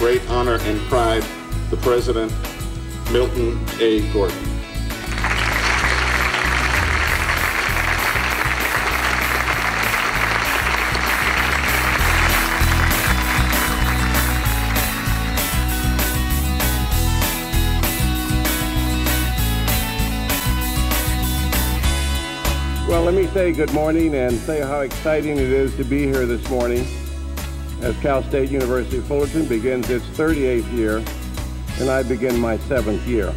great honor and pride, the President, Milton A. Gordon. Well, let me say good morning and say how exciting it is to be here this morning as Cal State University Fullerton begins its 38th year, and I begin my 7th year.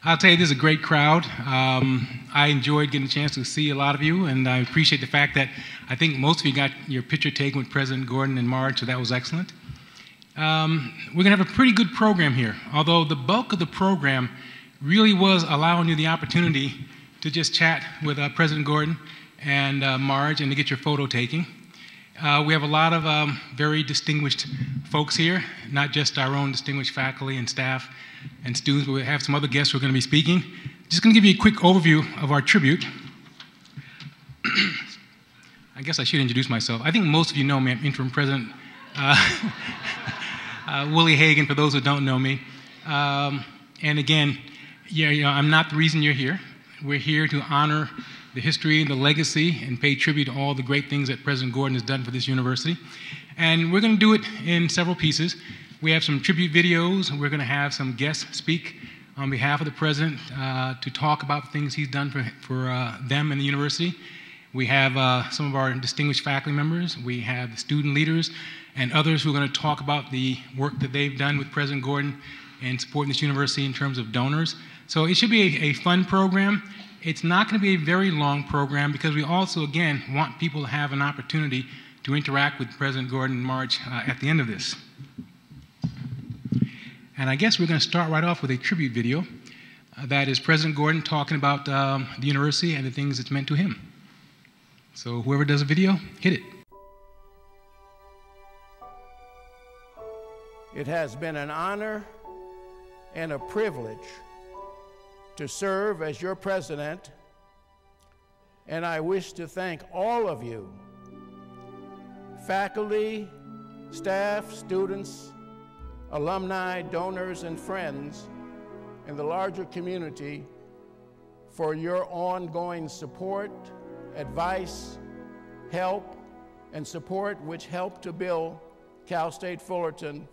I'll tell you, this is a great crowd. I enjoyed getting a chance to see a lot of you, and I appreciate the fact that I think most of you got your picture taken with President Gordon in March, so that was excellent. We're going to have a pretty good program here, although the bulk of the program really was allowing you the opportunity to just chat with President Gordon and Marge and to get your photo taking. We have a lot of very distinguished folks here, not just our own distinguished faculty and staff and students, but we have some other guests who are going to be speaking. Just going to give you a quick overview of our tribute. I guess I should introduce myself. I think most of you know me. I'm Interim President Willie Hagan, for those who don't know me. And again, I'm not the reason you're here. We're here to honor the history and the legacy and pay tribute to all the great things that President Gordon has done for this university. And we're going to do it in several pieces. We have some tribute videos. We're going to have some guests speak on behalf of the President to talk about the things he's done for them and the university. We have some of our distinguished faculty members. We have the student leaders and others who are going to talk about the work that they've done with President Gordon in supporting this university in terms of donors. So it should be a fun program. It's not going to be a very long program because we also, again, want people to have an opportunity to interact with President Gordon and Marge at the end of this. And I guess we're going to start right off with a tribute video that is President Gordon talking about the university and the things it's meant to him. So whoever does a video, hit it. It has been an honor and a privilege to serve as your president, and I wish to thank all of you, faculty, staff, students, alumni, donors, and friends in the larger community for your ongoing support, advice, help, and support which helped to build Cal State Fullerton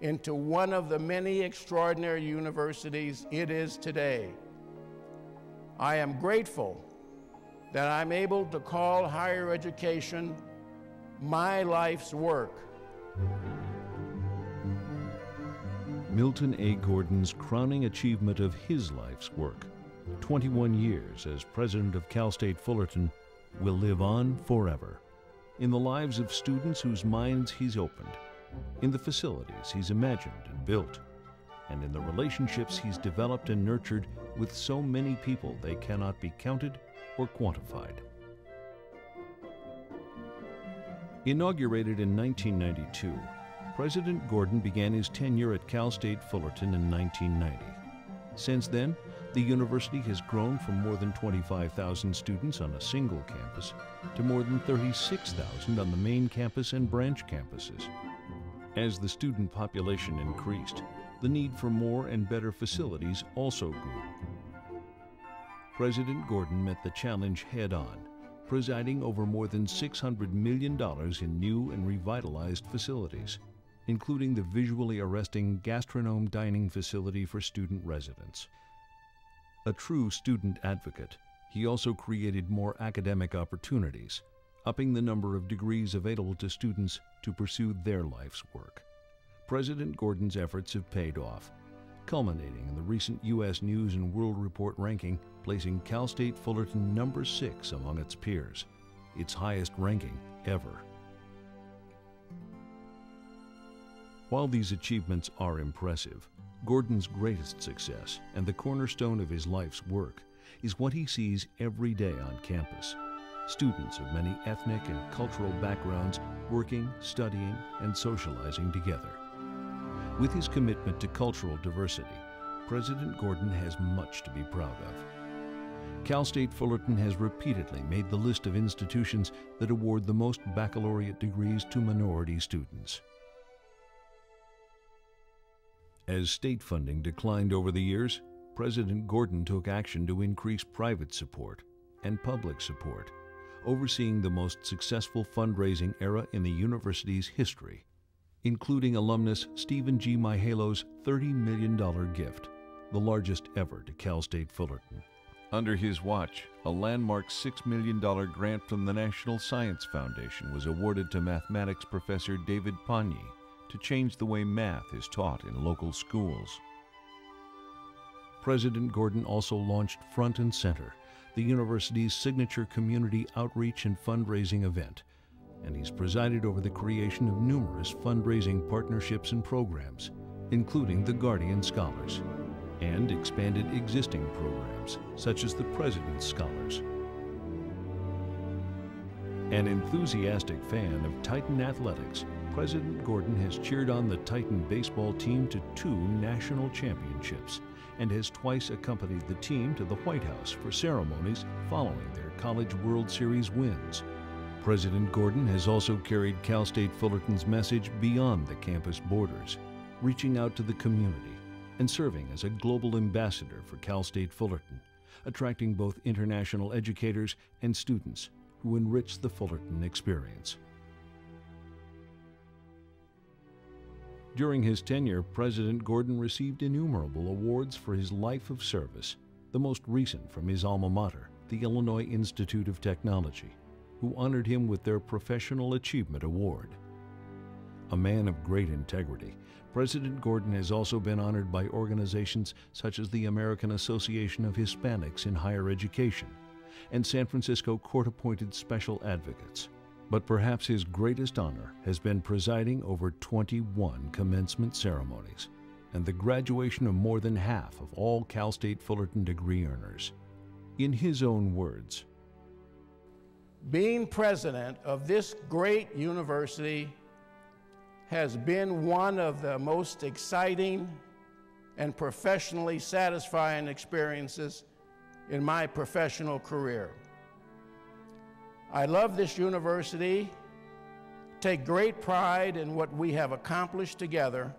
into one of the many extraordinary universities it is today. I am grateful that I'm able to call higher education my life's work. Milton A. Gordon's crowning achievement of his life's work, 21 years as president of Cal State Fullerton, will live on forever. in the lives of students whose minds he's opened, in the facilities he's imagined and built, and in the relationships he's developed and nurtured with so many people they cannot be counted or quantified. Inaugurated in 1992, President Gordon began his tenure at Cal State Fullerton in 1990. Since then, the university has grown from more than 25,000 students on a single campus to more than 36,000 on the main campus and branch campuses. As the student population increased, the need for more and better facilities also grew. President Gordon met the challenge head-on, presiding over more than $600 million in new and revitalized facilities, including the visually arresting gastronome dining facility for student residents. A true student advocate, he also created more academic opportunities, upping the number of degrees available to students to pursue their life's work. President Gordon's efforts have paid off, culminating in the recent U.S. News and World Report ranking, placing Cal State Fullerton number 6 among its peers, its highest ranking ever. While these achievements are impressive, Gordon's greatest success and the cornerstone of his life's work is what he sees every day on campus. Students of many ethnic and cultural backgrounds working, studying, and socializing together. With his commitment to cultural diversity, President Gordon has much to be proud of. Cal State Fullerton has repeatedly made the list of institutions that award the most baccalaureate degrees to minority students. As state funding declined over the years, President Gordon took action to increase private support and public support, overseeing the most successful fundraising era in the university's history, including alumnus Stephen G. Mihalo's $30 million gift, the largest ever to Cal State Fullerton. Under his watch, a landmark $6 million grant from the National Science Foundation was awarded to mathematics professor David Pagni to change the way math is taught in local schools. President Gordon also launched Front and Center, the university's signature community outreach and fundraising event, and he's presided over the creation of numerous fundraising partnerships and programs, including the Guardian Scholars, and expanded existing programs such as the President's Scholars. An enthusiastic fan of Titan athletics, President Gordon has cheered on the Titan baseball team to 2 national championships and has twice accompanied the team to the White House for ceremonies following their College World Series wins. President Gordon has also carried Cal State Fullerton's message beyond the campus borders, reaching out to the community and serving as a global ambassador for Cal State Fullerton, attracting both international educators and students who enrich the Fullerton experience. During his tenure, President Gordon received innumerable awards for his life of service, the most recent from his alma mater, the Illinois Institute of Technology, who honored him with their Professional Achievement Award. A man of great integrity, President Gordon has also been honored by organizations such as the American Association of Hispanics in Higher Education and San Francisco Court-appointed Special Advocates. But perhaps his greatest honor has been presiding over 21 commencement ceremonies and the graduation of more than half of all Cal State Fullerton degree earners. In his own words, being president of this great university has been one of the most exciting and professionally satisfying experiences in my professional career. I love this university, take great pride in what we have accomplished together,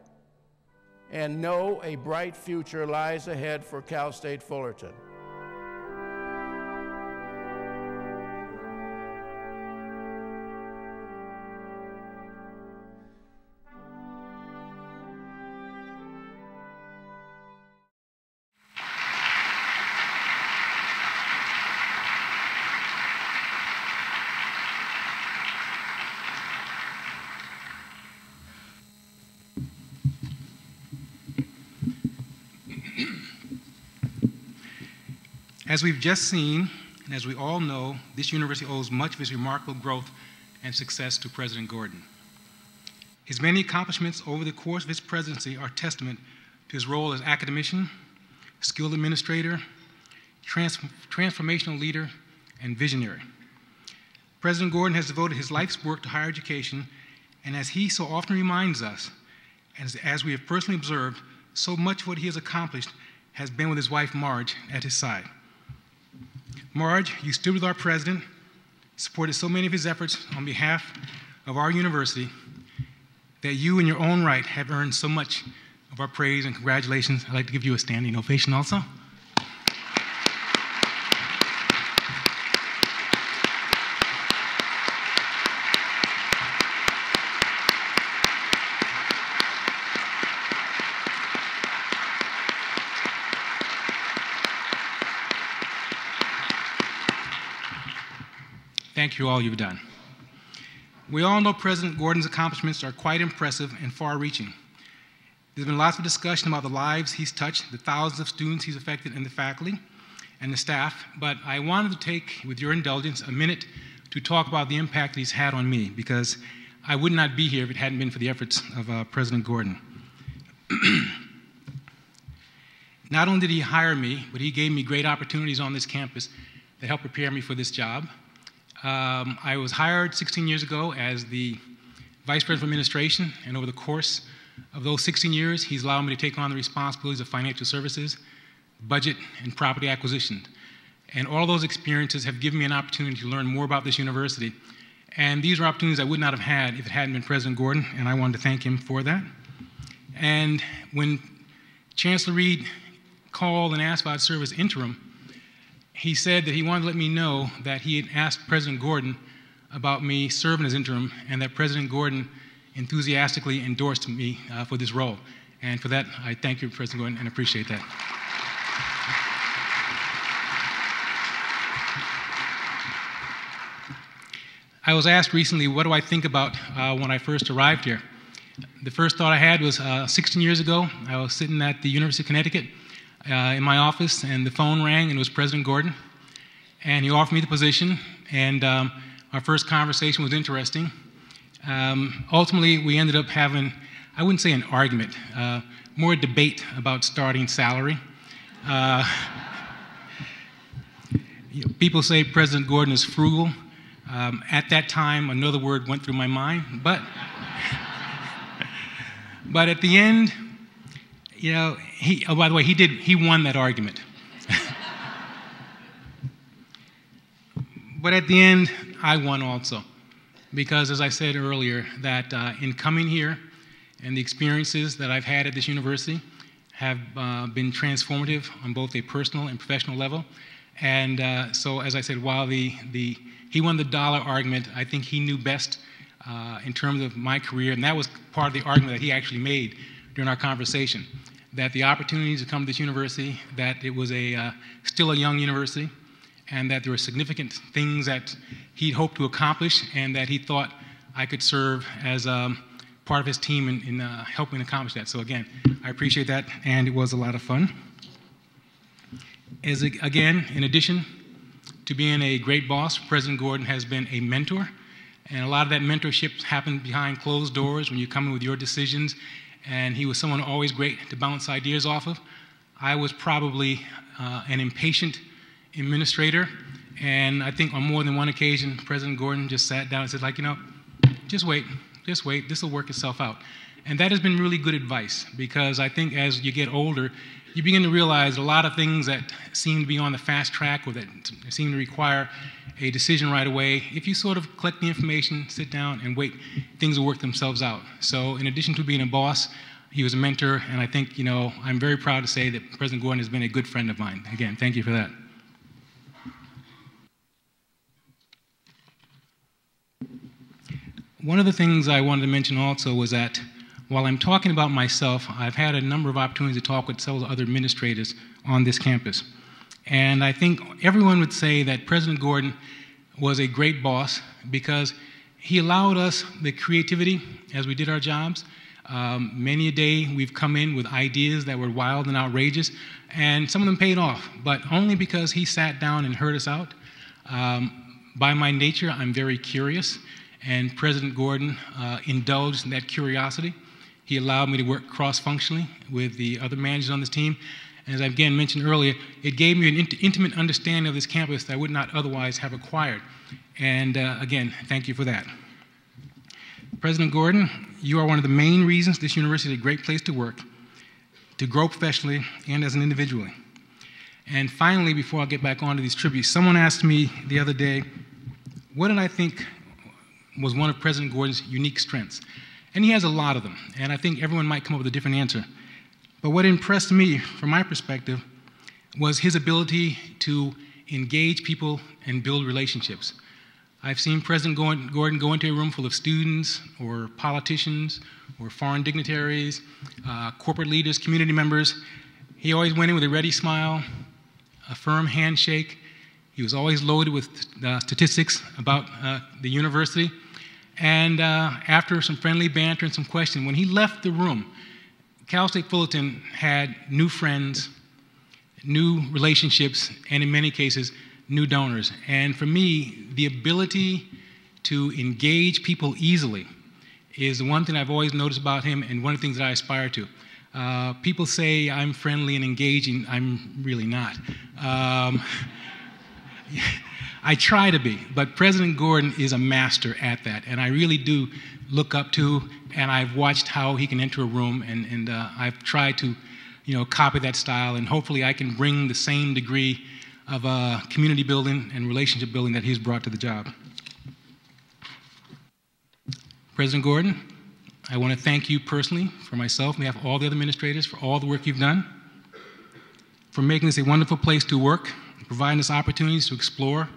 and know a bright future lies ahead for Cal State Fullerton. As we've just seen, and as we all know, this university owes much of its remarkable growth and success to President Gordon. His many accomplishments over the course of his presidency are testament to his role as academician, skilled administrator, transformational leader, and visionary. President Gordon has devoted his life's work to higher education, and as he so often reminds us, as we have personally observed, so much of what he has accomplished has been with his wife, Marge, at his side. Marge, you stood with our president, supported so many of his efforts on behalf of our university, that you in your own right have earned so much of our praise and congratulations. I'd like to give you a standing ovation also. Thank you all you've done. We all know President Gordon's accomplishments are quite impressive and far-reaching. There's been lots of discussion about the lives he's touched, the thousands of students he's affected, and the faculty and the staff, but I wanted to take, with your indulgence, a minute to talk about the impact that he's had on me, because I would not be here if it hadn't been for the efforts of President Gordon. Not only did he hire me, but he gave me great opportunities on this campus that helped prepare me for this job. I was hired 16 years ago as the Vice President of Administration, and over the course of those 16 years, he's allowed me to take on the responsibilities of financial services, budget, and property acquisition. And all those experiences have given me an opportunity to learn more about this university. And these are opportunities I would not have had if it hadn't been President Gordon, and I wanted to thank him for that. And when Chancellor Reed called and asked if I'd serve as interim, he said that he wanted to let me know that he had asked President Gordon about me serving as interim, and that President Gordon enthusiastically endorsed me for this role. And for that, I thank you, President Gordon, and appreciate that. I was asked recently, what do I think about when I first arrived here? The first thought I had was 16 years ago, I was sitting at the University of Connecticut in my office, and the phone rang, and it was President Gordon. And he offered me the position, and our first conversation was interesting. Ultimately, we ended up having, I wouldn't say an argument, more a debate about starting salary. People say President Gordon is frugal. At that time, another word went through my mind, but at the end, you know, oh, by the way, he won that argument. But at the end, I won also, because as I said earlier, that in coming here and the experiences that I've had at this university have been transformative on both a personal and professional level. And so, as I said, while he won the dollar argument, I think he knew best in terms of my career, and that was part of the argument that he actually made during our conversation, that the opportunities to come to this university, that it was still a young university, and that there were significant things that he'd hoped to accomplish, and that he thought I could serve as part of his team in helping accomplish that. So again, I appreciate that, and it was a lot of fun. Again, in addition to being a great boss, President Gordon has been a mentor, and a lot of that mentorship happened behind closed doors when you come in with your decisions, and he was someone always great to bounce ideas off of. I was probably an impatient administrator, and I think on more than one occasion, President Gordon just sat down and said, like, you know, just wait, this will work itself out. And that has been really good advice, because I think as you get older, you begin to realize a lot of things that seem to be on the fast track or that seem to require a decision right away. If you sort of collect the information, sit down and wait, things will work themselves out. So in addition to being a boss, he was a mentor, and I think, you know, I'm very proud to say that President Gordon has been a good friend of mine. Again, thank you for that. One of the things I wanted to mention also was that while I'm talking about myself, I've had a number of opportunities to talk with several other administrators on this campus. And I think everyone would say that President Gordon was a great boss because he allowed us the creativity as we did our jobs. Many a day we've come in with ideas that were wild and outrageous, and some of them paid off, but only because he sat down and heard us out. By my nature, I'm very curious, And President Gordon indulged in that curiosity. He allowed me to work cross-functionally with the other managers on this team. And as I again mentioned earlier, it gave me an intimate understanding of this campus that I would not otherwise have acquired. And again, thank you for that. President Gordon, you are one of the main reasons this university is a great place to work, to grow professionally and as an individual. And finally, before I get back onto these tributes, someone asked me the other day, what did I think was one of President Gordon's unique strengths? And he has a lot of them, and I think everyone might come up with a different answer. But what impressed me, from my perspective, was his ability to engage people and build relationships. I've seen President Gordon go into a room full of students or politicians or foreign dignitaries, corporate leaders, community members. He always went in with a ready smile, a firm handshake. He was always loaded with statistics about the university. And after some friendly banter and some questions, when he left the room, Cal State Fullerton had new friends, new relationships, and in many cases, new donors. And for me, the ability to engage people easily is the one thing I've always noticed about him and one of the things that I aspire to. People say I'm friendly and engaging. I'm really not. I try to be, but President Gordon is a master at that, and I really do look up to, and I've watched how he can enter a room, and I've tried to, copy that style, and hopefully I can bring the same degree of community building and relationship building that he's brought to the job. President Gordon, I want to thank you personally, for myself, on behalf of all the other administrators, for all the work you've done, for making this a wonderful place to work, providing us opportunities to explore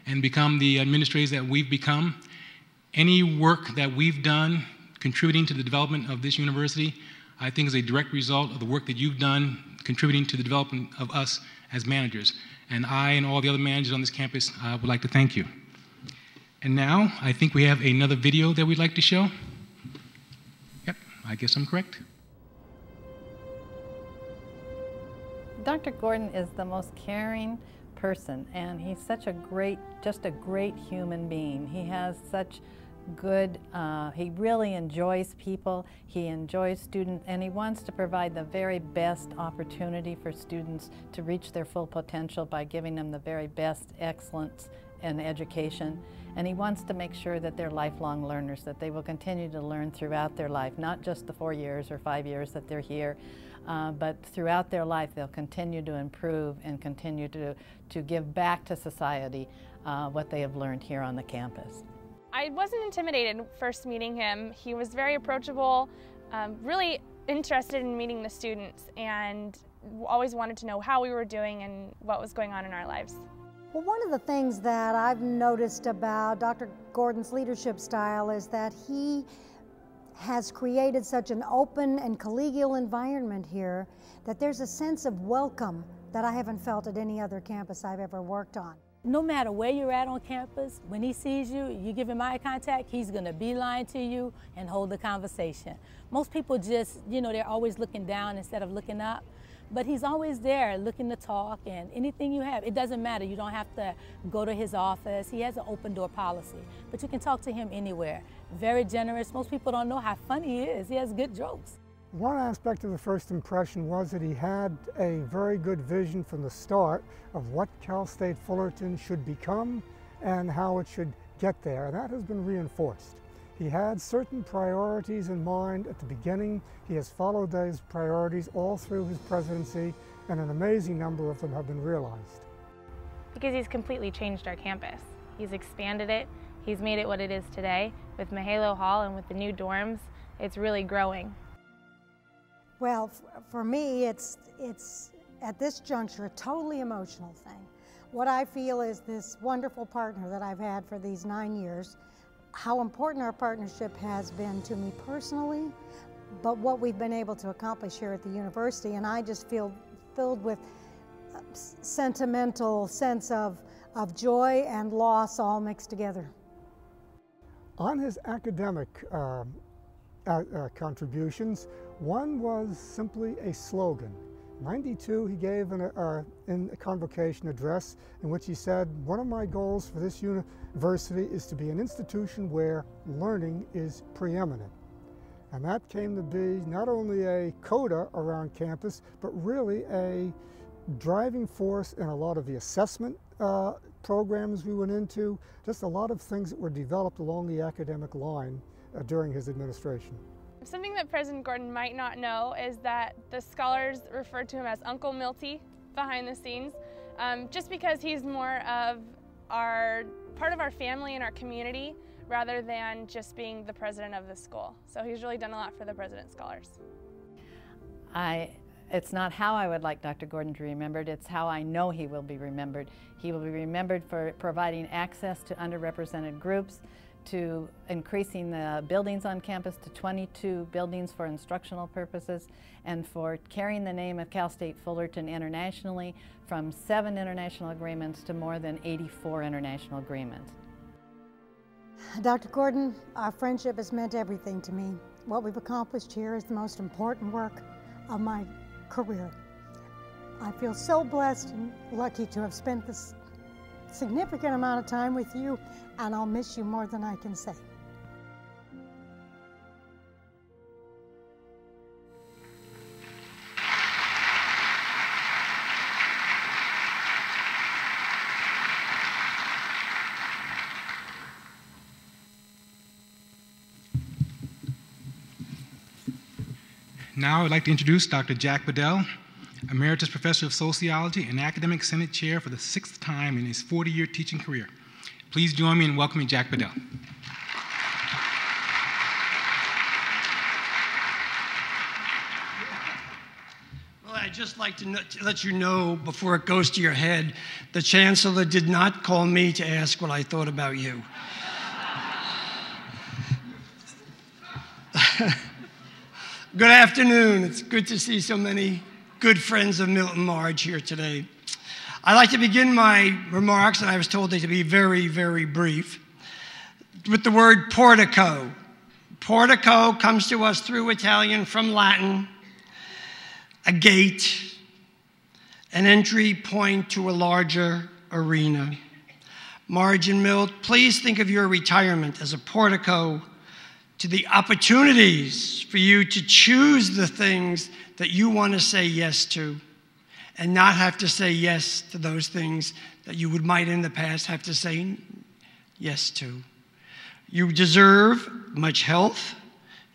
and become the administrators that we've become. Any work that we've done contributing to the development of this university, I think is a direct result of the work that you've done contributing to the development of us as managers. And I and all the other managers on this campus would like to thank you. And now, I think we have another video that we'd like to show. Yep, I guess I'm correct. Dr. Gordon is the most caring person, and he's such a great, just a great human being. He has such good, he really enjoys people, he enjoys students, and he wants to provide the very best opportunity for students to reach their full potential by giving them the very best excellence in education. And he wants to make sure that they're lifelong learners, that they will continue to learn throughout their life, not just the 4 years or 5 years that they're here, but throughout their life they'll continue to improve and continue to give back to society what they have learned here on the campus. I wasn't intimidated first meeting him. He was very approachable, really interested in meeting the students, and always wanted to know how we were doing and what was going on in our lives. Well, one of the things that I've noticed about Dr. Gordon's leadership style is that he has created such an open and collegial environment here that there's a sense of welcome that I haven't felt at any other campus I've ever worked on. No matter where you're at on campus, when he sees you, you give him eye contact, he's going to beeline to you and hold the conversation. Most people just, they're always looking down instead of looking up. But he's always there looking to talk, and anything you have, it doesn't matter. You don't have to go to his office. He has an open door policy, but you can talk to him anywhere. Very generous. Most people don't know how funny he is. He has good jokes. One aspect of the first impression was that he had a very good vision from the start of what Cal State Fullerton should become and how it should get there. And that has been reinforced. He had certain priorities in mind at the beginning. He has followed those priorities all through his presidency, and an amazing number of them have been realized. Because he's completely changed our campus. He's expanded it. He's made it what it is today. With Mahalo Hall and with the new dorms, it's really growing. Well, for me, it's at this juncture a totally emotional thing. What I feel is this wonderful partner that I've had for these 9 years, how important our partnership has been to me personally, but what we've been able to accomplish here at the university, and I just feel filled with a sentimental sense of joy and loss all mixed together. On his academic contributions, one was simply a slogan. '92, he gave in a convocation address in which he said, one of my goals for this university is to be an institution where learning is preeminent. And that came to be not only a coda around campus, but really a driving force in a lot of the assessment programs we went into, just a lot of things that were developed along the academic line during his administration. Something that President Gordon might not know is that the scholars refer to him as Uncle Milty behind the scenes, just because he's more of part of our family and our community rather than just being the president of the school. So he's really done a lot for the President's Scholars. It's not how I would like Dr. Gordon to be remembered, it's how I know he will be remembered. He will be remembered for providing access to underrepresented groups, to increasing the buildings on campus to 22 buildings for instructional purposes, and for carrying the name of Cal State Fullerton internationally from 7 international agreements to more than 84 international agreements. Dr. Gordon, our friendship has meant everything to me. What we've accomplished here is the most important work of my career. I feel so blessed and lucky to have spent this significant amount of time with you, and I'll miss you more than I can say. Now I'd like to introduce Dr. Jack Bedell, Emeritus Professor of Sociology and Academic Senate Chair for the 6th time in his 40-year teaching career. Please join me in welcoming Jack Bedell. Well, I'd just like to let you know, before it goes to your head, the Chancellor did not call me to ask what I thought about you. Good afternoon. It's good to see so many good friends of Milton Marge here today. I'd like to begin my remarks, and I was told they to be very, very brief, with the word portico. Portico comes to us through Italian from Latin, a gate, an entry point to a larger arena. Marge and Milt, please think of your retirement as a portico to the opportunities for you to choose the things that you want to say yes to, and not have to say yes to those things that you might in the past have to say yes to. You deserve much health.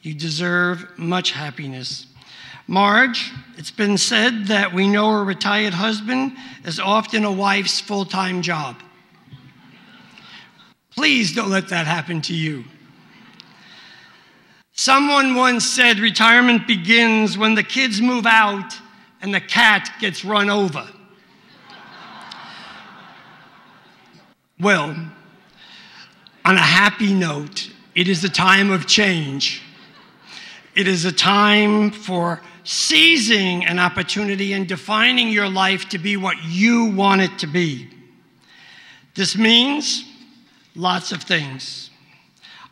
You deserve much happiness. Marge, it's been said that we know a retired husband is often a wife's full-time job. Please don't let that happen to you. Someone once said retirement begins when the kids move out and the cat gets run over. Well, on a happy note, it is a time of change. It is a time for seizing an opportunity and defining your life to be what you want it to be. This means lots of things.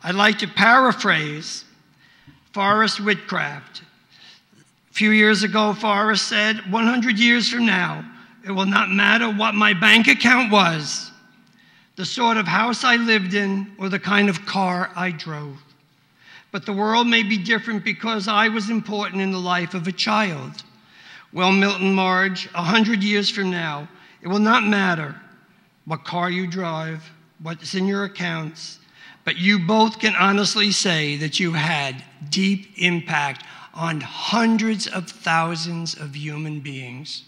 I'd like to paraphrase Forrest Whitcraft. A few years ago, Forrest said, 100 years from now, it will not matter what my bank account was, the sort of house I lived in, or the kind of car I drove. But the world may be different because I was important in the life of a child. Well, Milton Marge, 100 years from now, it will not matter what car you drive, what's in your accounts, but you both can honestly say that you had deep impact on hundreds of thousands of human beings.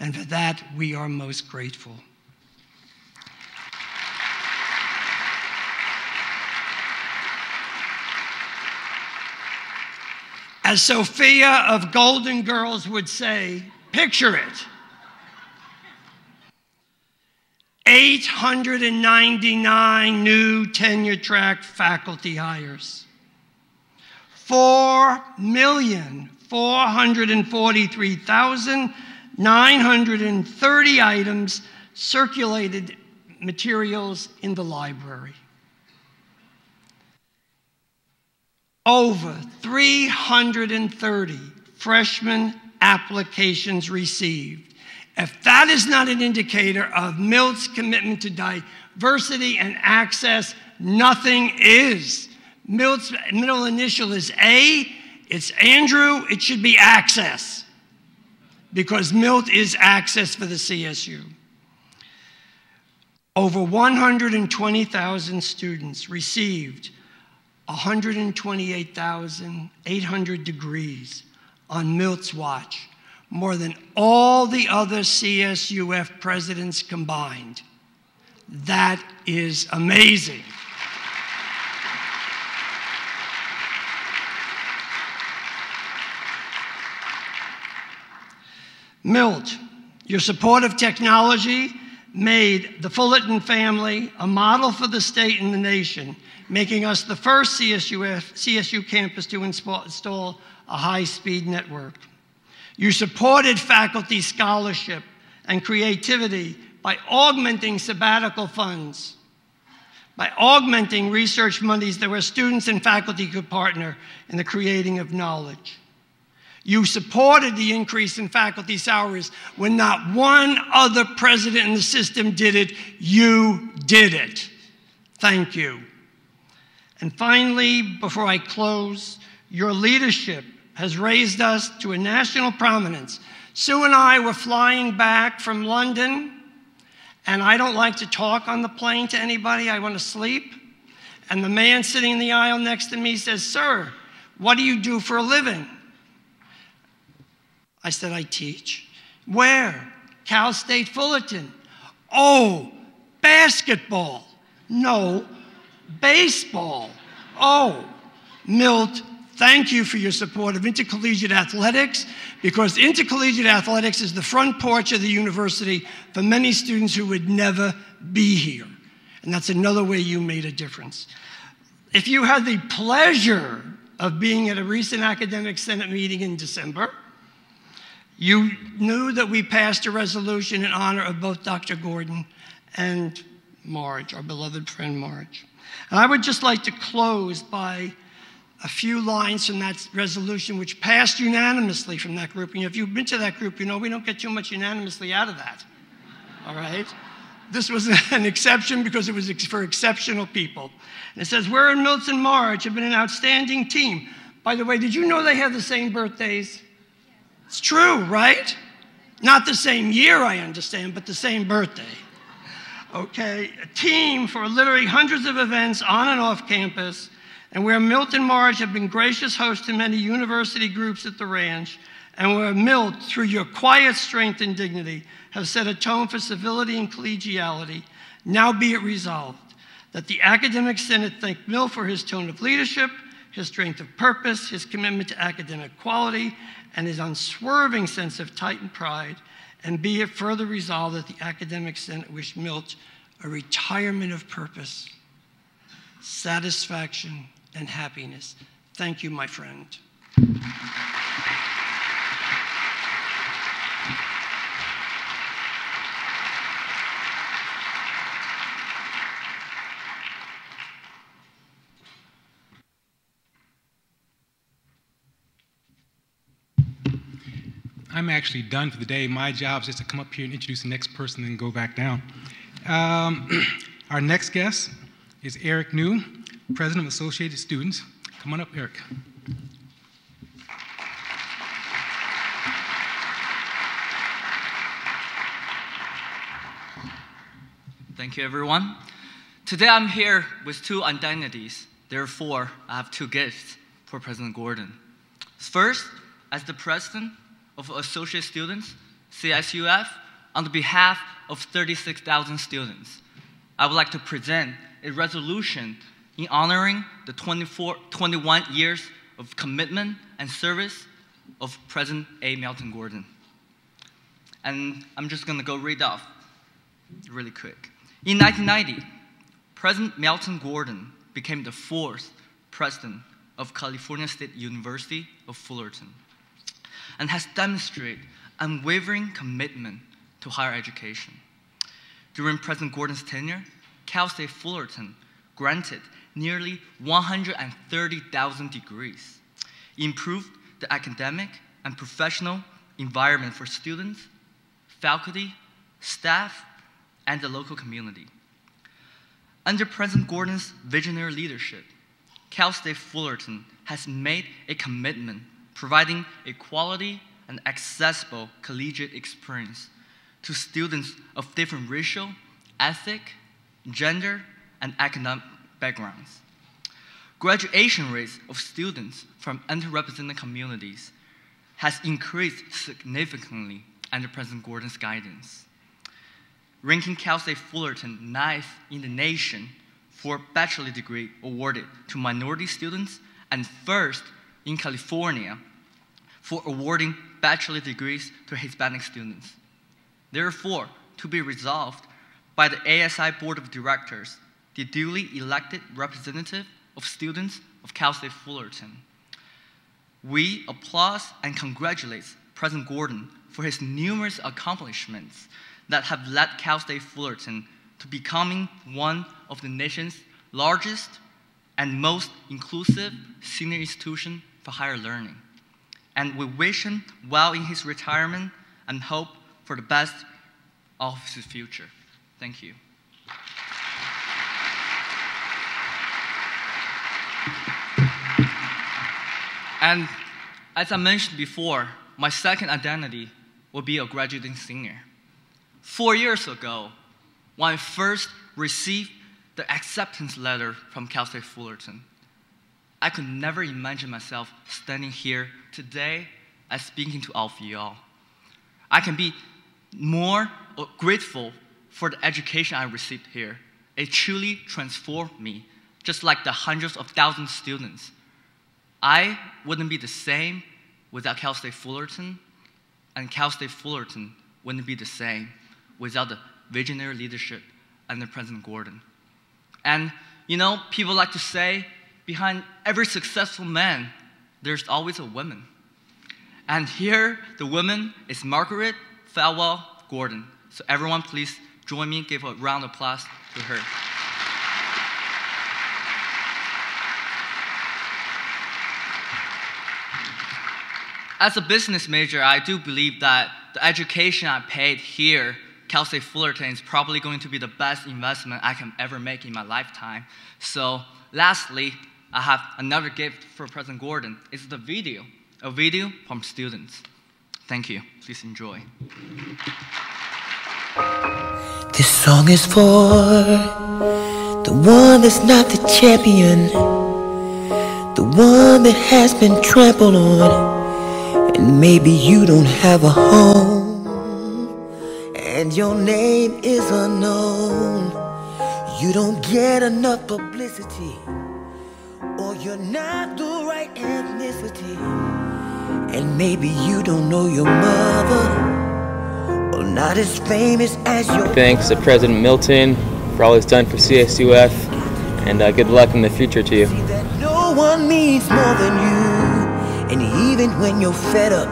And for that, we are most grateful. As Sophia of Golden Girls would say, picture it. 899 new tenure-track faculty hires. 4,443,930 items circulated materials in the library. Over 330 freshmen applications received. If that is not an indicator of Milt's commitment to diversity and access, nothing is. Milt's middle initial is A. It's Andrew. It should be access, because Milt is access for the CSU. Over 120,000 students received 128,800 degrees on Milt's watch, more than all the other CSUF presidents combined. That is amazing. Milt, your support of technology made the Fullerton family a model for the state and the nation, making us the first CSU campus to install a high-speed network. You supported faculty scholarship and creativity by augmenting sabbatical funds, by augmenting research monies that where students and faculty could partner in the creating of knowledge. You supported the increase in faculty salaries when not one other president in the system did it. You did it. Thank you. And finally, before I close, your leadership has raised us to a national prominence. Sue and I were flying back from London, and I don't like to talk on the plane to anybody. I want to sleep. And the man sitting in the aisle next to me says, "Sir, what do you do for a living?" I said, "I teach." "Where?" "Cal State Fullerton." "Oh, basketball." "No, baseball." "Oh, Milt, thank you for your support of intercollegiate athletics, because intercollegiate athletics is the front porch of the university for many students who would never be here. And that's another way you made a difference. If you had the pleasure of being at a recent Academic Senate meeting in December, you knew that we passed a resolution in honor of both Dr. Gordon and Marge, our beloved friend Marge. And I would just like to close by a few lines from that resolution, which passed unanimously from that group. And if you've been to that group, you know we don't get too much unanimously out of that, all right? This was an exception because it was for exceptional people. And it says, "Where Milton and Marge have been an outstanding team." By the way, did you know they have the same birthdays? It's true, right? Not the same year, I understand, but the same birthday. Okay, a team for literally hundreds of events on and off campus, and where Milton and Marge have been gracious hosts to many university groups at the ranch, and where Milt, through your quiet strength and dignity, have set a tone for civility and collegiality. Now be it resolved that the Academic Senate thank Milt for his tone of leadership, his strength of purpose, his commitment to academic quality, and his unswerving sense of Titan pride, and be it further resolved that the Academic Senate wish Milt a retirement of purpose, satisfaction, and happiness. Thank you, my friend. I'm actually done for the day. My job is just to come up here and introduce the next person and go back down. Our next guest is Eric New, President of Associated Students. Come on up, Eric. Thank you, everyone. Today I'm here with two identities. Therefore, I have two gifts for President Gordon. First, as the President of Associate Students, CSUF, on behalf of 36,000 students, I would like to present a resolution in honoring the 21 years of commitment and service of President A. Milton Gordon. And I'm just going to go read off really quick. In 1990, President Milton Gordon became the fourth president of California State University of Fullerton, and has demonstrated unwavering commitment to higher education. During President Gordon's tenure, Cal State Fullerton granted nearly 130,000 degrees, improved the academic and professional environment for students, faculty, staff, and the local community. Under President Gordon's visionary leadership, Cal State Fullerton has made a commitment providing a quality and accessible collegiate experience to students of different racial, ethnic, gender, and economic backgrounds. Graduation rates of students from underrepresented communities has increased significantly under President Gordon's guidance, ranking Cal State Fullerton 9th in the nation for bachelor degree awarded to minority students and 1st in California for awarding bachelor degrees to Hispanic students. Therefore, to be resolved by the ASI Board of Directors, the duly elected representative of students of Cal State Fullerton. We applaud and congratulate President Gordon for his numerous accomplishments that have led Cal State Fullerton to becoming one of the nation's largest and most inclusive senior institutions for higher learning. And we wish him well in his retirement and hope for the best of his future. Thank you. And as I mentioned before, my second identity will be a graduating senior. 4 years ago, when I first received the acceptance letter from Cal State Fullerton, I could never imagine myself standing here today and speaking to all of y'all. I can be more grateful for the education I received here. It truly transformed me, just like the hundreds of thousands of students. I wouldn't be the same without Cal State Fullerton, and Cal State Fullerton wouldn't be the same without the visionary leadership under President Gordon. And you know, people like to say, behind every successful man, there's always a woman. And here, the woman is Margaret Faulwell Gordon. So everyone please join me, give a round of applause to her. As a business major, I do believe that the education I paid here, Cal State Fullerton, is probably going to be the best investment I can ever make in my lifetime. So lastly, I have another gift for President Gordon. It's a video from students. Thank you. Please enjoy. This song is for the one that's not the champion, the one that has been trampled on. And maybe you don't have a home, and your name is unknown. You don't get enough publicity, or you're not the right ethnicity. And maybe you don't know your mother, or not as famous as your... Thanks to President Milton for all he's done for CSUF, and good luck in the future to you. See that no one means more than you. And even when you're fed up,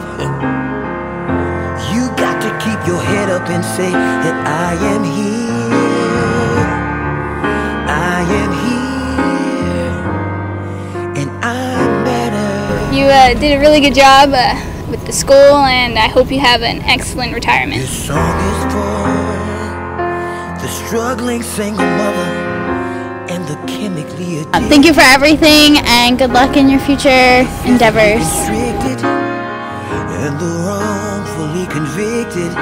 you got to keep your head up and say that I am here, I am here, and I matter. You did a really good job with the school, and I hope you have an excellent retirement. This song is for the struggling single mother and the chemically addicted. Thank you for everything, and good luck in your future endeavors. And the wrongfully convicted.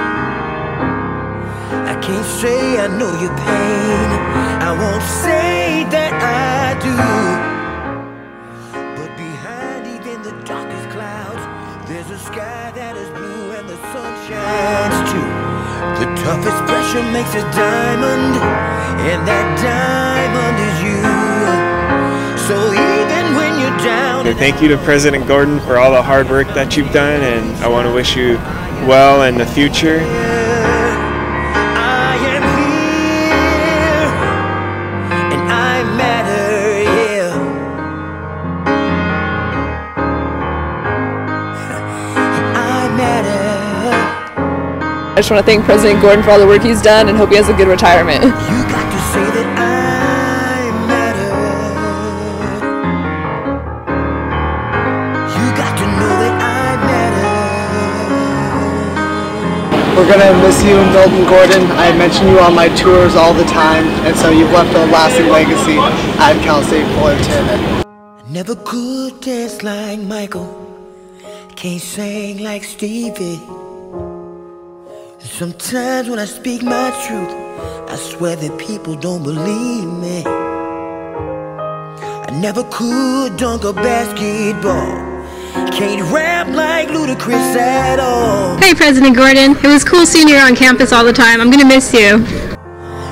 I can't say I know your pain, I won't say that I do. But behind even the darkest clouds, there's a sky that is blue and the sun shines too. The toughest pressure makes a diamond, and that diamond is you. So even when you're down... Thank you to President Gordon for all the hard work that you've done, and I want to wish you well in the future. I am here, and I matter, yeah. I matter. I just want to thank President Gordon for all the work he's done and hope he has a good retirement. You got to say that I matter. You got to know that I matter. We're going to miss you, Milton Gordon. I mention you on my tours all the time, and so you've left a lasting legacy at Cal State Fullerton. Never could dance like Michael, can't sing like Stevie. Sometimes when I speak my truth, I swear that people don't believe me. I never could dunk a basketball, can't rap like Ludacris at all. Hey, President Gordon. It was cool seeing you on campus all the time. I'm gonna miss you.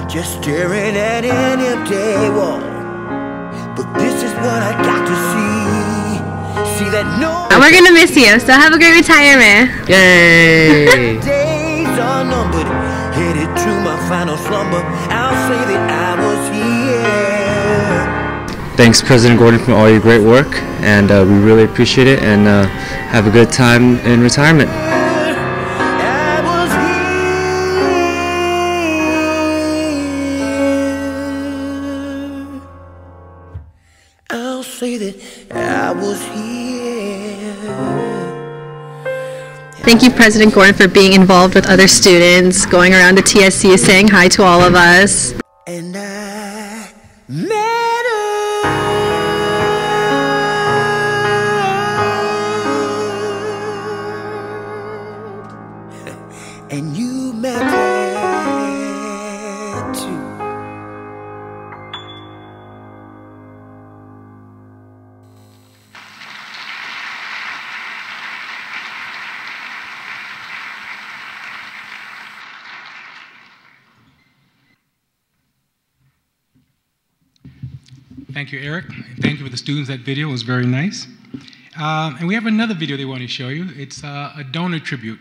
Just staring at an empty wall, but this is what I got to see. See that no. We're gonna miss you, so have a great retirement. Yay! Days are numbered, headed to my final slumber. I'll say that I was here. Thanks, President Gordon, for all your great work, and we really appreciate it, and have a good time in retirement. I was here. I'll say that I was here. Thank you, President Gordon, for being involved with other students, going around to TSU, saying hi to all of us. And I met her, and you met her too. Thank you, Eric. Thank you for the students. That video was very nice. And we have another video they want to show you. It's a donor tribute.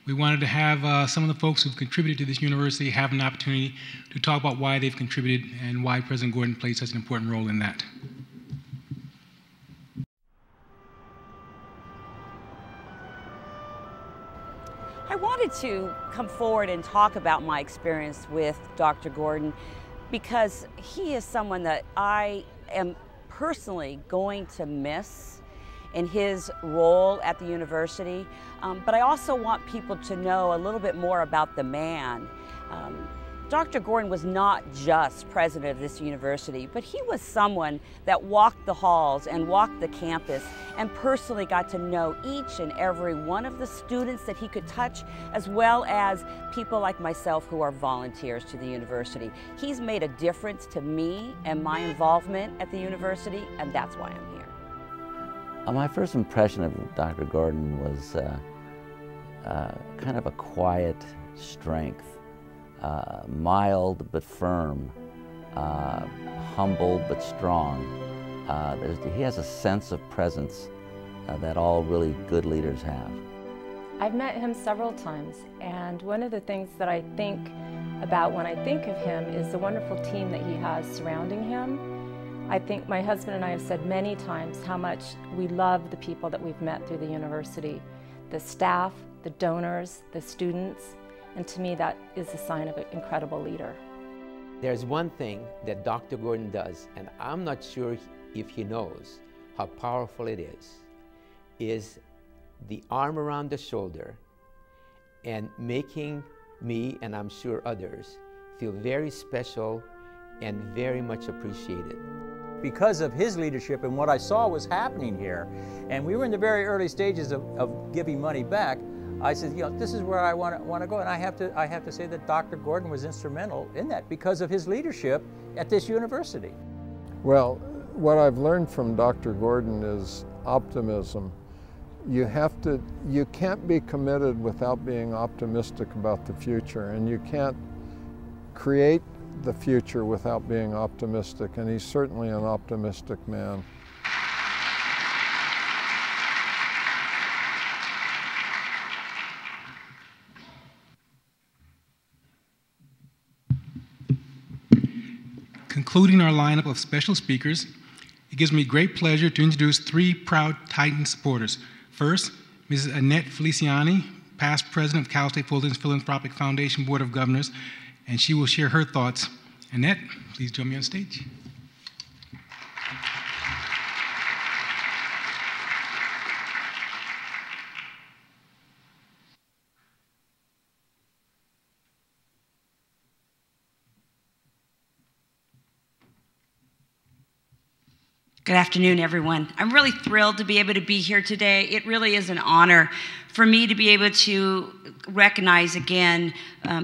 We wanted to have some of the folks who've contributed to this university have an opportunity to talk about why they've contributed and why President Gordon played such an important role in that. I wanted to come forward and talk about my experience with Dr. Gordon because he is someone that I am personally going to miss in his role at the university, but I also want people to know a little bit more about the man. Dr. Gordon was not just president of this university, but he was someone that walked the halls and walked the campus and personally got to know each and every one of the students that he could touch, as well as people like myself who are volunteers to the university. He's made a difference to me and my involvement at the university, and that's why I'm here. My first impression of Dr. Gordon was kind of a quiet strength. Mild but firm, humble but strong. He has a sense of presence that all really good leaders have. I've met him several times, and one of the things that I think about when I think of him is the wonderful team that he has surrounding him. I think my husband and I have said many times how much we love the people that we've met through the university, the staff, the donors, the students. And to me, that is a sign of an incredible leader. There's one thing that Dr. Gordon does, and I'm not sure if he knows how powerful it is the arm around the shoulder and making me, and I'm sure others, feel very special and very much appreciated. Because of his leadership and what I saw was happening here, and we were in the very early stages of giving money back, I said, you know, this is where I want to go, and I have to say that Dr. Gordon was instrumental in that because of his leadership at this university. Well, what I've learned from Dr. Gordon is optimism. You can't be committed without being optimistic about the future, and you can't create the future without being optimistic, and he's certainly an optimistic man. Concluding our lineup of special speakers, it gives me great pleasure to introduce three proud Titan supporters. First, Mrs. Annette Feliciani, past president of Cal State Fullerton's Philanthropic Foundation Board of Governors, and she will share her thoughts. Annette, please join me on stage. Good afternoon, everyone. I'm really thrilled to be able to be here today. It really is an honor for me to be able to recognize again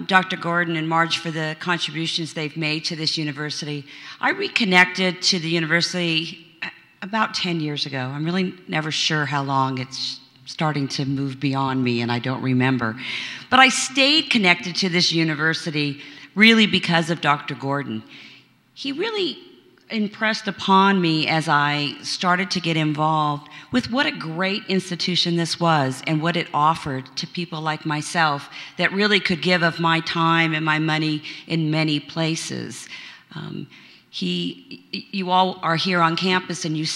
Dr. Gordon and Marge for the contributions they've made to this university. I reconnected to the university about 10 years ago. I'm really never sure how long. It's starting to move beyond me and I don't remember. But I stayed connected to this university really because of Dr. Gordon. He really impressed upon me as I started to get involved with what a great institution this was and what it offered to people like myself that really could give of my time and my money in many places. You all are here on campus and you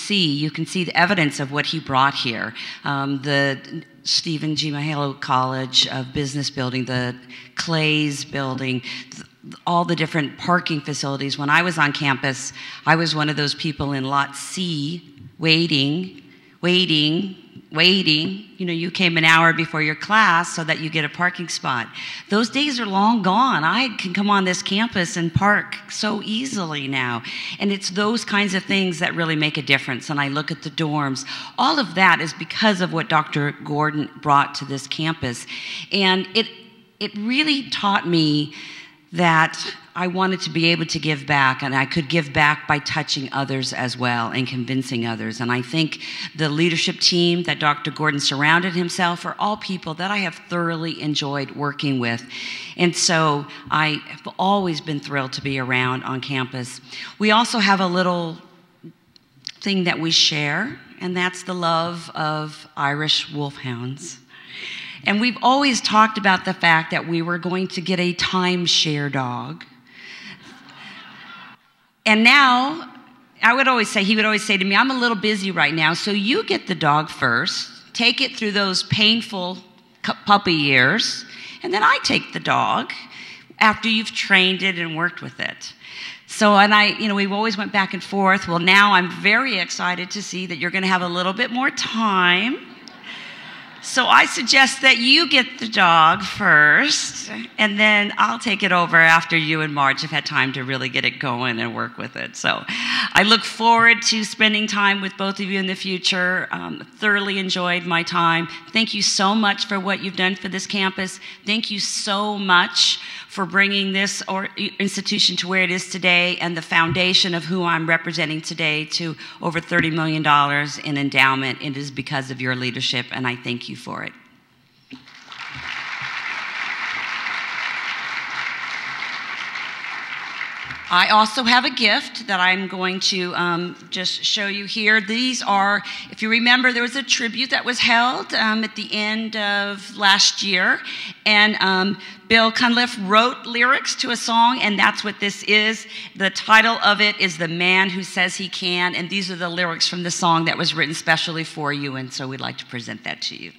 can see the evidence of what he brought here. The Stephen G. Mahalo College of Business building, the Clays building, all the different parking facilities. When I was on campus, I was one of those people in lot C, waiting. You know, you came an hour before your class so that you get a parking spot. Those days are long gone. I can come on this campus and park so easily now. And it's those kinds of things that really make a difference. And I look at the dorms. All of that is because of what Dr. Gordon brought to this campus. And it really taught me that I wanted to be able to give back, and I could give back by touching others as well and convincing others. And I think the leadership team that Dr. Gordon surrounded himself are all people that I have thoroughly enjoyed working with. And so I have always been thrilled to be around on campus. We also have a little thing that we share, and that's the love of Irish wolfhounds. And we've always talked about the fact that we were going to get a timeshare dog. And now, he would always say to me, I'm a little busy right now, so you get the dog first, take it through those painful puppy years, and then I take the dog after you've trained it and worked with it. So, and we've always went back and forth. Well, now I'm very excited to see that you're going to have a little bit more time. So I suggest that you get the dog first, and then I'll take it over after you and Marge have had time to really get it going and work with it. So I look forward to spending time with both of you in the future. Thoroughly enjoyed my time. Thank you so much for what you've done for this campus. Thank you so much for bringing this institution to where it is today and the foundation of who I'm representing today to over $30 million in endowment. It is because of your leadership, and I thank you for it. I also have a gift that I'm going to just show you here. These are, if you remember, there was a tribute that was held at the end of last year, and Bill Cunliffe wrote lyrics to a song, and that's what this is. The title of it is The Man Who Says He Can, and these are the lyrics from the song that was written specially for you, and so we'd like to present that to you.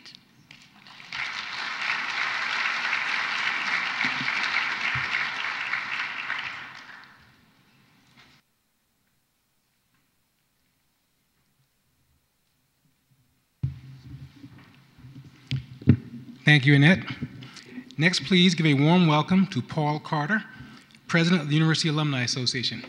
Thank you, Annette. Next, please give a warm welcome to Paul Carter, President of the University Alumni Association.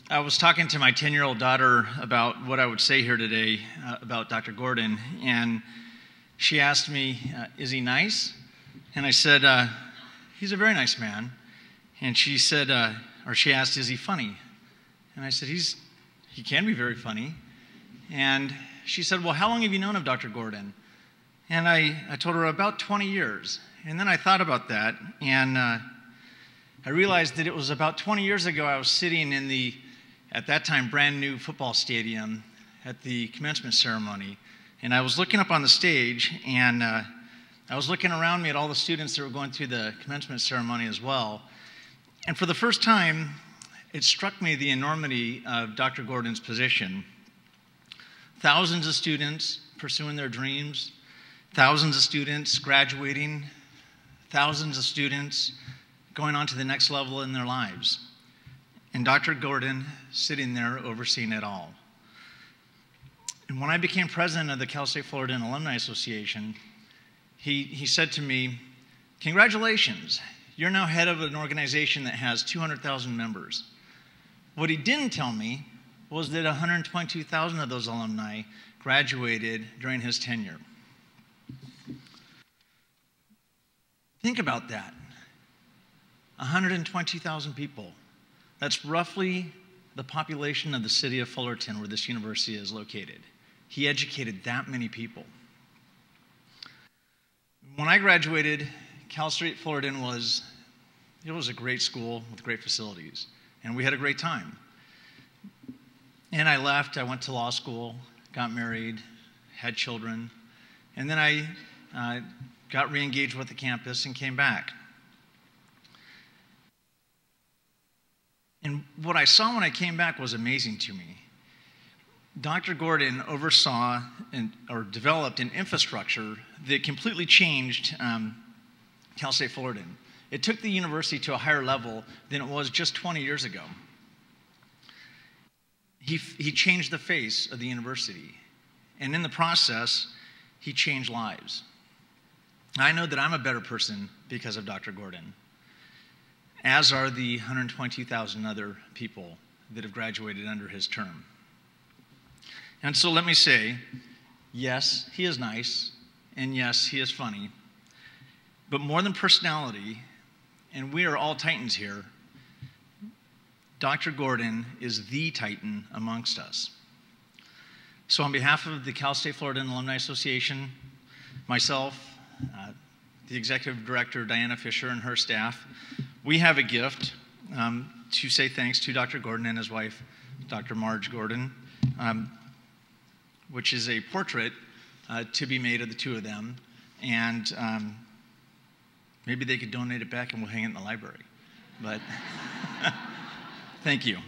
I was talking to my 10-year-old daughter about what I would say here today about Dr. Gordon, and she asked me, is he nice? And I said, he's a very nice man. And she said, or she asked, is he funny? And I said, he can be very funny. And she said, well, how long have you known of Dr. Gordon? And I told her about 20 years. And then I thought about that, and I realized that it was about 20 years ago I was sitting in the, at that time, brand new football stadium at the commencement ceremony. And I was looking up on the stage, and I was looking around me at all the students that were going through the commencement ceremony as well. And for the first time, it struck me the enormity of Dr. Gordon's position. Thousands of students pursuing their dreams, thousands of students graduating, thousands of students going on to the next level in their lives. and Dr. Gordon sitting there overseeing it all. And when I became president of the Cal State Fullerton Alumni Association, he said to me, "Congratulations, you're now head of an organization that has 200,000 members." What he didn't tell me was that 122,000 of those alumni graduated during his tenure. Think about that. 120,000 people. That's roughly the population of the city of Fullerton, where this university is located. He educated that many people. When I graduated, Cal State Fullerton was a great school with great facilities, and we had a great time. And I left, I went to law school, got married, had children, and then I got re-engaged with the campus and came back. And what I saw when I came back was amazing to me. Dr. Gordon oversaw or developed an infrastructure that completely changed Cal State Fullerton. It took the university to a higher level than it was just 20 years ago. He changed the face of the university, and in the process, he changed lives. I know that I'm a better person because of Dr. Gordon, as are the 120,000 other people that have graduated under his term. And so let me say, yes, he is nice, and yes, he is funny, but more than personality, and we are all Titans here, Dr. Gordon is the Titan amongst us. So on behalf of the Cal State Fullerton Alumni Association, myself, the Executive Director, Diana Fisher, and her staff, we have a gift to say thanks to Dr. Gordon and his wife, Dr. Marge Gordon, which is a portrait to be made of the two of them. And maybe they could donate it back and we'll hang it in the library. But thank you.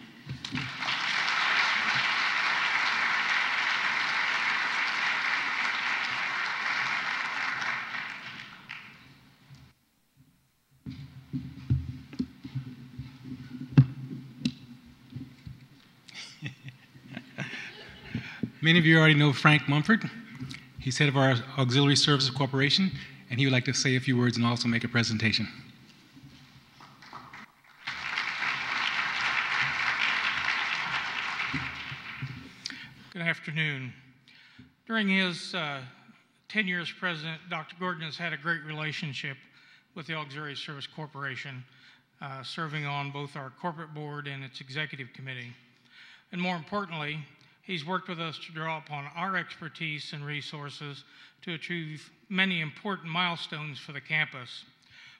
Many of you already know Frank Mumford. He's head of our Auxiliary Services Corporation, and he would like to say a few words and also make a presentation. Good afternoon. During his 10 years as president, Dr. Gordon has had a great relationship with the Auxiliary Service Corporation, serving on both our corporate board and its executive committee. And more importantly, he's worked with us to draw upon our expertise and resources to achieve many important milestones for the campus.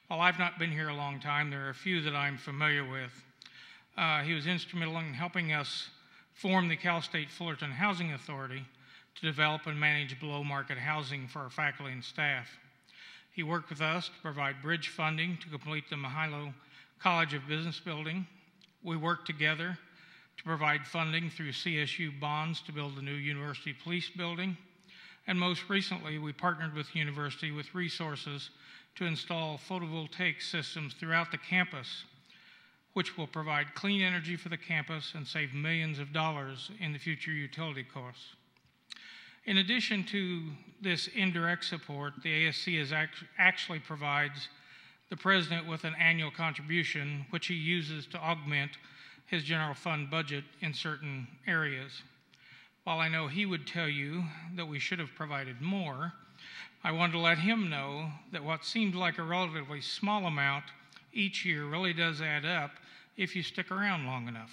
While I've not been here a long time, there are a few that I'm familiar with. He was instrumental in helping us form the Cal State Fullerton Housing Authority to develop and manage below-market housing for our faculty and staff. He worked with us to provide bridge funding to complete the Mahalo College of Business building. We worked together to provide funding through CSU bonds to build the new University Police building. And most recently, we partnered with the university with resources to install photovoltaic systems throughout the campus, which will provide clean energy for the campus and save millions of dollars in the future utility costs. In addition to this indirect support, the ASC actually provides the president with an annual contribution, which he uses to augment his general fund budget in certain areas. While I know he would tell you that we should have provided more, I wanted to let him know that what seemed like a relatively small amount each year really does add up if you stick around long enough.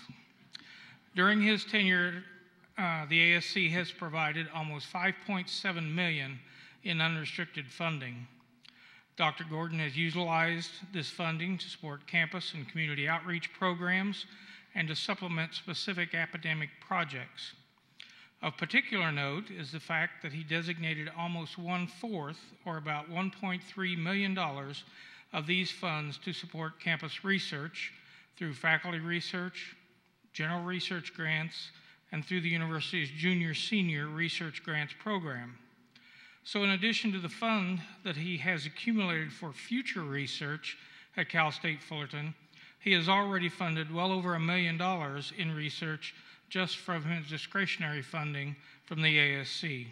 During his tenure, the ASC has provided almost $5.7 million in unrestricted funding. Dr. Gordon has utilized this funding to support campus and community outreach programs and to supplement specific academic projects. Of particular note is the fact that he designated almost 1/4, or about $1.3 million, of these funds to support campus research through faculty research, general research grants, and through the university's junior-senior research grants program. So in addition to the fund that he has accumulated for future research at Cal State Fullerton, He has already funded well over $1 million in research just from his discretionary funding from the ASC.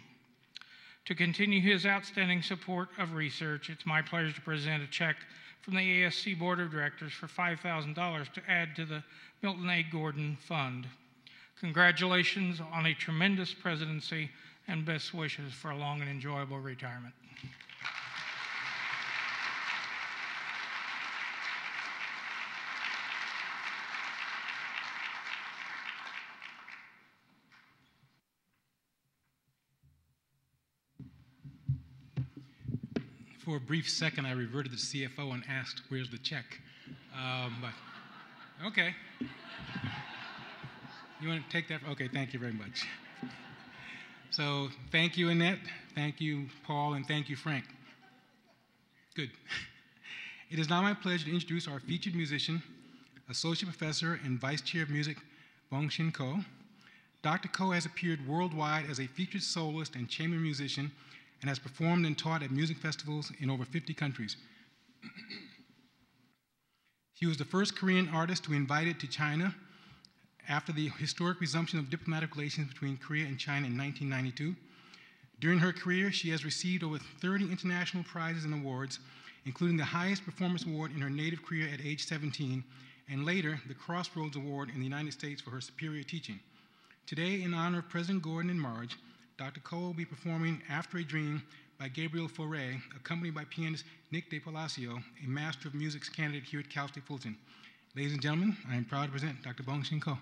To continue his outstanding support of research, it's my pleasure to present a check from the ASC Board of Directors for $5,000 to add to the Milton A. Gordon Fund. Congratulations on a tremendous presidency and best wishes for a long and enjoyable retirement. For a brief second, I reverted to the CFO and asked, where's the check? But, okay. You want to take that? Okay, thank you very much. So thank you, Annette. Thank you, Paul, and thank you, Frank. Good. It is now my pleasure to introduce our featured musician, Associate Professor and Vice Chair of Music, Bong-Shin Ko. Dr. Ko has appeared worldwide as a featured soloist and chamber musician and has performed and taught at music festivals in over 50 countries. He was the first Korean artist to be invited to China after the historic resumption of diplomatic relations between Korea and China in 1992. During her career, she has received over 30 international prizes and awards, including the highest performance award in her native Korea at age 17, and later the Crossroads Award in the United States for her superior teaching. Today, in honor of President Gordon and Marge, Dr. Ko will be performing After a Dream by Gabriel Fauré, accompanied by pianist Nick De Palacio, a Master of Music's candidate here at Cal State Fullerton. Ladies and gentlemen, I am proud to present Dr. Bong-Shin Ko.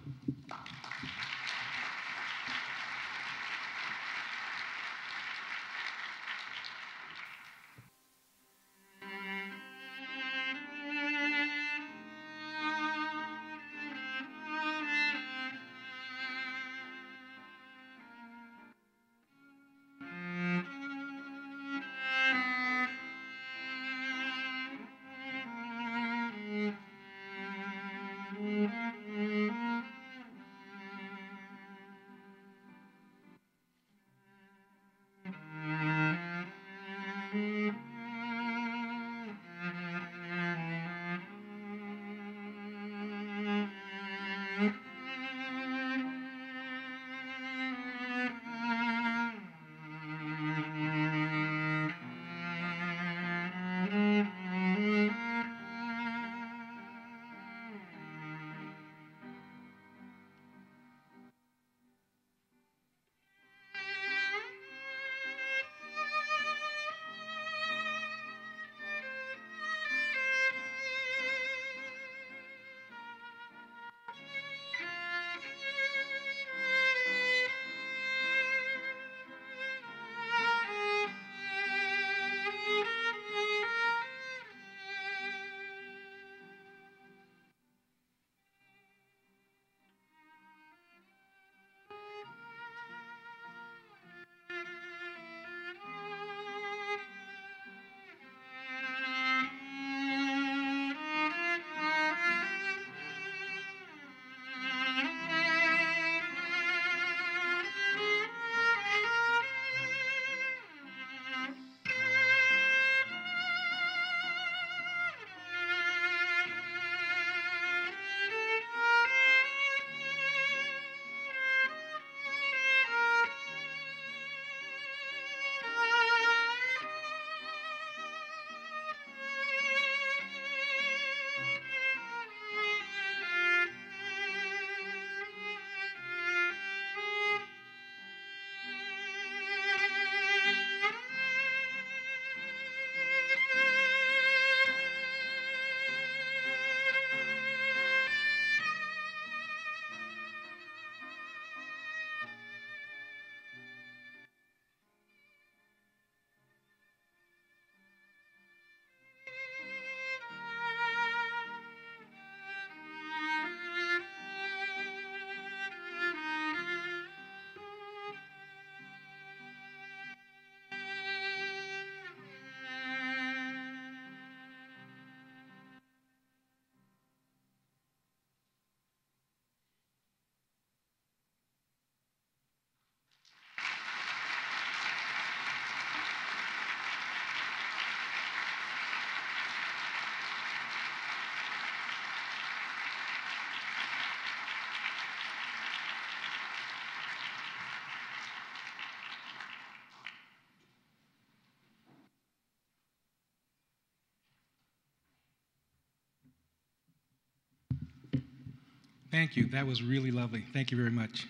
Thank you. That was really lovely. Thank you very much.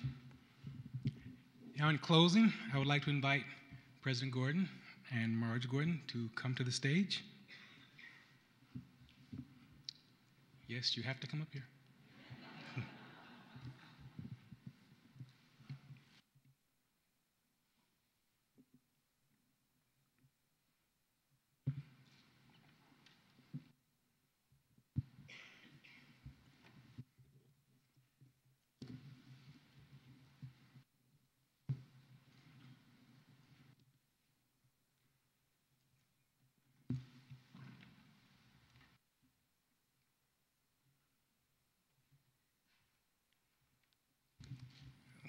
Now, in closing, I would like to invite President Gordon and Marge Gordon to come to the stage. Yes, you have to come up here.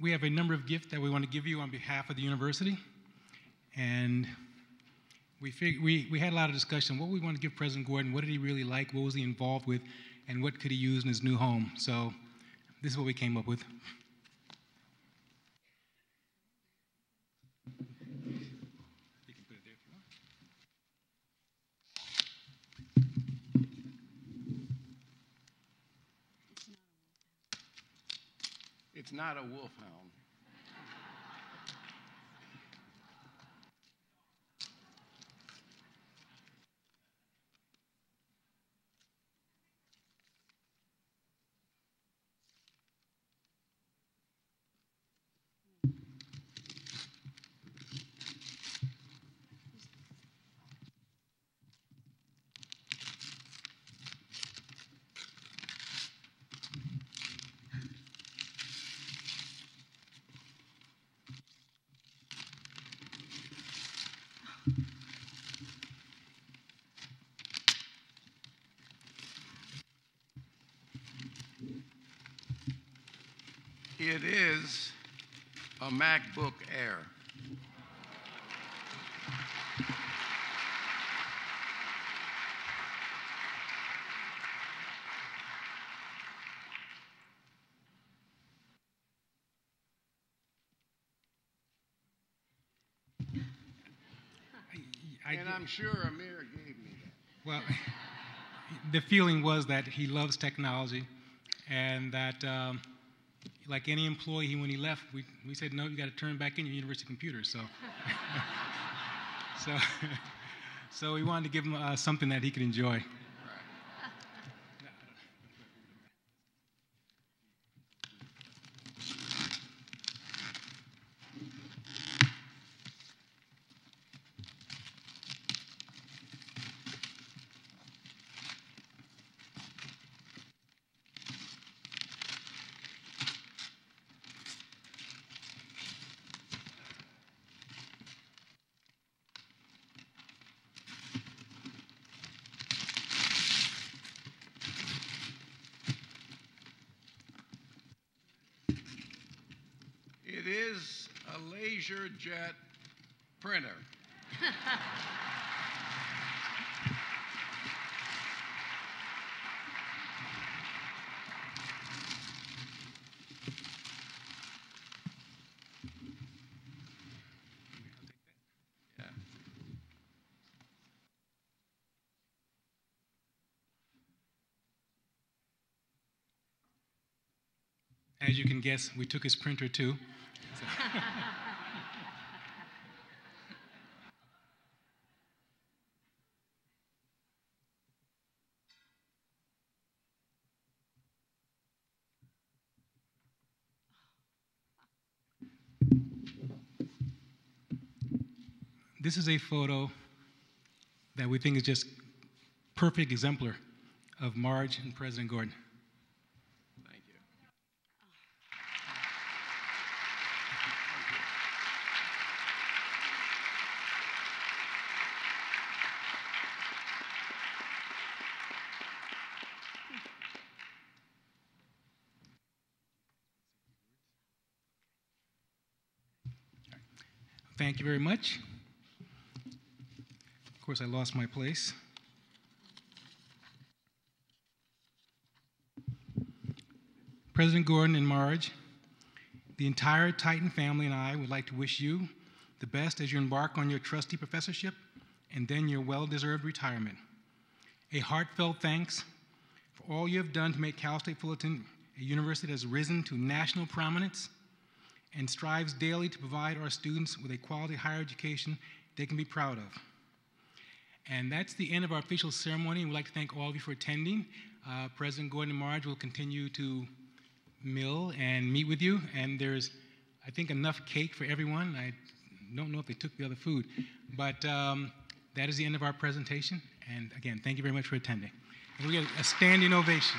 We have a number of gifts that we want to give you on behalf of the university, and we had a lot of discussion. What we want to give President Gordon, what did he really like, what was he involved with, and what could he use in his new home? So this is what we came up with. It's not a wolfhound. It is a MacBook Air. And I'm sure Amir gave me that. Well, the feeling was that he loves technology, and that like any employee, when he left, we said, no, you got to turn back in your university computer. So, so we wanted to give him something that he could enjoy. It is a LaserJet printer. As you can guess, we took his printer too. So. This is a photo that we think is just perfect exemplar of Marge and President Gordon. Thank you. Thank you very much. Of course, I lost my place. President Gordon and Marge, the entire Titan family and I would like to wish you the best as you embark on your trustee professorship and then your well-deserved retirement. A heartfelt thanks for all you have done to make Cal State Fullerton a university that has risen to national prominence and strives daily to provide our students with a quality higher education they can be proud of. And that's the end of our official ceremony. We'd like to thank all of you for attending. President Gordon and Marge will continue to mill and meet with you, and there's, I think, enough cake for everyone. I don't know if they took the other food, but that is the end of our presentation. And again, thank you very much for attending. And we get a standing ovation.